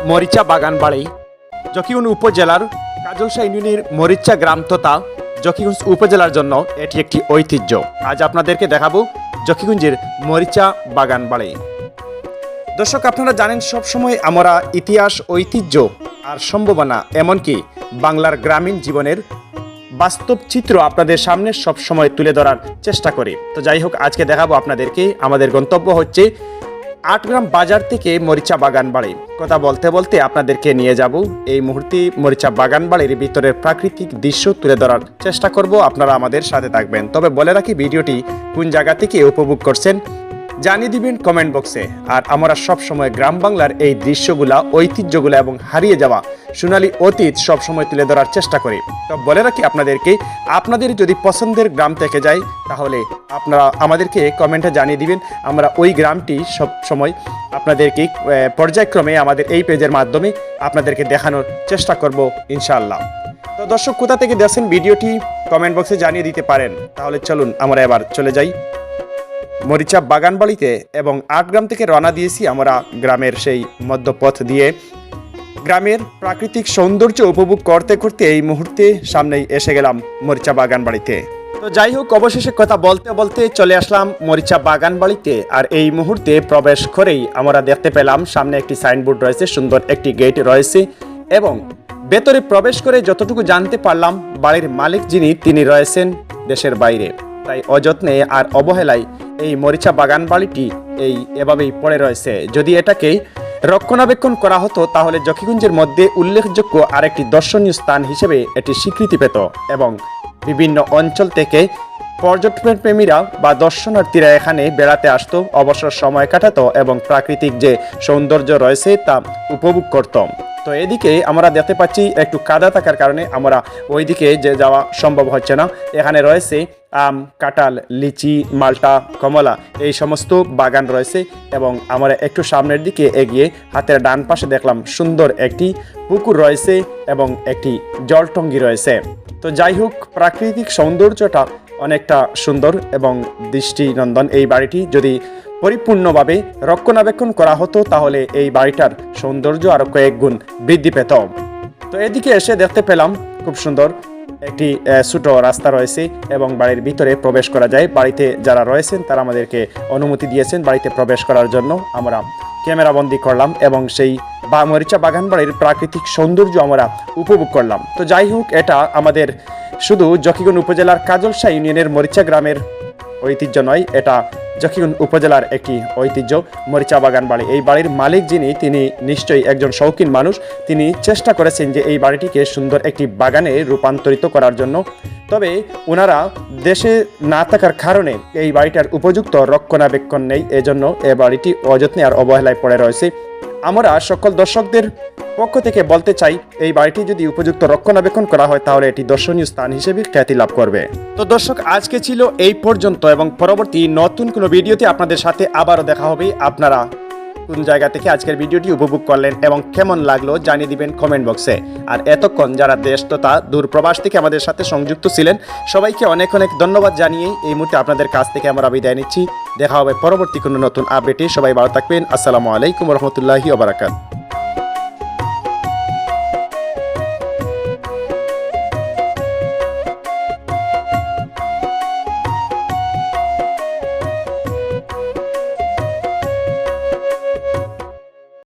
মরিচা বাগানবাড়ি জকিগঞ্জ উপজেলার কাজলশাহ ইউনিয়নের মরিচা গ্রাম তথা জকিগঞ্জ উপজেলার জন্য এটি একটি ঐতিহ্য। আজ আপনাদেরকে দেখাবো জকিগঞ্জের মরিচা বাগানবাড়ি। দর্শক, আপনারা জানেন সবসময় আমরা ইতিহাস, ঐতিহ্য আর সম্ভাবনা এমনকি বাংলার গ্রামীণ জীবনের বাস্তব চিত্র আপনাদের সামনে সবসময় তুলে ধরার চেষ্টা করি। তো যাই হোক, আজকে দেখাবো আপনাদেরকে। আমাদের গন্তব্য হচ্ছে ৮ গ্রাম বাজার থেকে মরিচা বাগানবাড়ি। কথা বলতে বলতে আপনাদেরকে নিয়ে যাব এই মুহূর্তে মরিচা বাগানবাড়ির ভিতরের প্রাকৃতিক দৃশ্য তুলে ধরার চেষ্টা করব। আপনারা আমাদের সাথে থাকবেন। তবে বলে রাখি, ভিডিওটি কোন জায়গা থেকে উপভোগ করছেন জানিয়ে দিবেন কমেন্ট বক্সে। আর আমরা সবসময় গ্রাম বাংলার এই দৃশ্যগুলা, ঐতিহ্যগুলা এবং হারিয়ে যাওয়া সোনালী অতীত সবসময় তুলে ধরার চেষ্টা করি। তো বলে রাখি আপনাদেরকে, আপনাদের যদি পছন্দের গ্রাম থেকে যায় তাহলে আপনারা আমাদেরকে কমেন্টে জানিয়ে দিবেন। আমরা ওই গ্রামটি সবসময় আপনাদেরকে পর্যায়ক্রমে আমাদের এই পেজের মাধ্যমে আপনাদেরকে দেখানোর চেষ্টা করব ইনশাআল্লাহ। তো দর্শক, কোথা থেকে দেখছেন ভিডিওটি কমেন্ট বক্সে জানিয়ে দিতে পারেন। তাহলে চলুন আমরা এবার চলে যাই মরিচা বাগানবাড়িতে। এবং ৮ গ্রাম থেকে রওনা দিয়েছি আমরা গ্রামের সেই মধ্যপথ দিয়ে। গ্রামের প্রাকৃতিক সৌন্দর্য উপভোগ করতে করতে এই মুহূর্তে সামনেই এসে গেলাম মরিচা বাগানবাড়িতে। তো যাই হোক, অবশেষে কথা বলতে বলতে চলে আসলাম মরিচা বাগানবাড়িতে। আর এই মুহূর্তে প্রবেশ করেই আমরা দেখতে পেলাম সামনে একটি সাইনবোর্ড রয়েছে, সুন্দর একটি গেট রয়েছে। এবং ভেতরে প্রবেশ করে যতটুকু জানতে পারলাম, বাড়ির মালিক যিনি তিনি রয়েছেন দেশের বাইরে। তাই অযত্নে আর অবহেলায় এই মরিচা বাগানবাড়িটি এভাবেই পড়ে রয়েছে। যদি এটাকে রক্ষণাবেক্ষণ করা হতো তাহলে জকিগঞ্জের মধ্যে উল্লেখযোগ্য আরেকটি দর্শনীয় স্থান হিসেবে এটি স্বীকৃতি পেত এবং বিভিন্ন অঞ্চল থেকে পর্যটন প্রেমীরা বা দর্শনার্থীরা এখানে বেড়াতে আসতো, অবসর সময় কাটাতো এবং প্রাকৃতিক যে সৌন্দর্য রয়েছে তা উপভোগ করত। তো এদিকে আমরা দেখতে পাচ্ছি একটু কাদা থাকার কারণে আমরা ওইদিকে যে যাওয়া সম্ভব হচ্ছে না। এখানে রয়েছে আম, কাঁঠাল, লিচি, মাল্টা, কমলা এই সমস্ত বাগান রয়েছে। এবং আমরা একটু সামনের দিকে এগিয়ে হাতের ডান পাশে দেখলাম সুন্দর একটি পুকুর রয়েছে এবং একটি জলটঙ্গি রয়েছে। তো যাই হোক, প্রাকৃতিক সৌন্দর্যটা অনেকটা সুন্দর এবং দৃষ্টিনন্দন। এই বাড়িটি যদি পরিপূর্ণভাবে রক্ষণাবেক্ষণ করা হতো তাহলে এই বাড়িটার সৌন্দর্য আরও কয়েক গুণ বৃদ্ধি পেত। তো এদিকে এসে দেখতে পেলাম খুব সুন্দর একটি ছোট রাস্তা রয়েছে এবং বাড়ির ভিতরে প্রবেশ করা যায়। বাড়িতে যারা রয়েছেন তারা আমাদেরকে অনুমতি দিয়েছেন বাড়িতে প্রবেশ করার জন্য। আমরা ক্যামেরাবন্দি করলাম এবং সেই মরিচা বাগানবাড়ির প্রাকৃতিক সৌন্দর্য আমরা উপভোগ করলাম। তো যাই হোক, এটা আমাদের শুধু জকিগঞ্জ উপজেলার কাজলশাহ ইউনিয়নের মরিচা গ্রামের ঐতিহ্য নয়, এটা জকিগঞ্জ উপজেলার একটি ঐতিহ্য মরিচা বাগানবাড়ি। এই বাড়ির মালিক যিনি তিনি নিশ্চয়ই একজন শৌখিন মানুষ। তিনি চেষ্টা করেছেন যে এই বাড়িটিকে সুন্দর একটি বাগানে রূপান্তরিত করার জন্য। তবে ওনারা দেশে না থাকার কারণে এই বাড়িটার উপযুক্ত রক্ষণাবেক্ষণ নেই, এজন্য এই বাড়িটি অযত্নে আর অবহেলায় পড়ে রয়েছে। আমরা সকল দর্শকদের পক্ষ থেকে বলতে চাই, এই বাড়িটি যদি উপযুক্ত রক্ষণাবেক্ষণ করা হয় তাহলে এটি দর্শনীয় স্থান হিসেবে খ্যাতি লাভ করবে। তো দর্শক, আজকে ছিল এই পর্যন্ত এবং পরবর্তী নতুন কোনো ভিডিওতে আপনাদের সাথে আবারও দেখা হবে। আপনারা কোন জায়গা থেকে আজকের ভিডিওটি উপভোগ করলেন এবং কেমন লাগলো জানিয়ে দিবেন কমেন্ট বক্সে। আর এতক্ষণ যারা দেশ তথা দূরপ্রবাস থেকে আমাদের সাথে সংযুক্ত ছিলেন সবাইকে অনেক অনেক ধন্যবাদ জানিয়ে এই মুহূর্তে আপনাদের কাছ থেকে আমরা বিদায় নিচ্ছি। দেখা হবে পরবর্তী কোনো নতুন আপডেটে। সবাই ভালো থাকবেন। আসসালামু আলাইকুম রহমতুল্লাহি ওয়া বারাকাতুহু।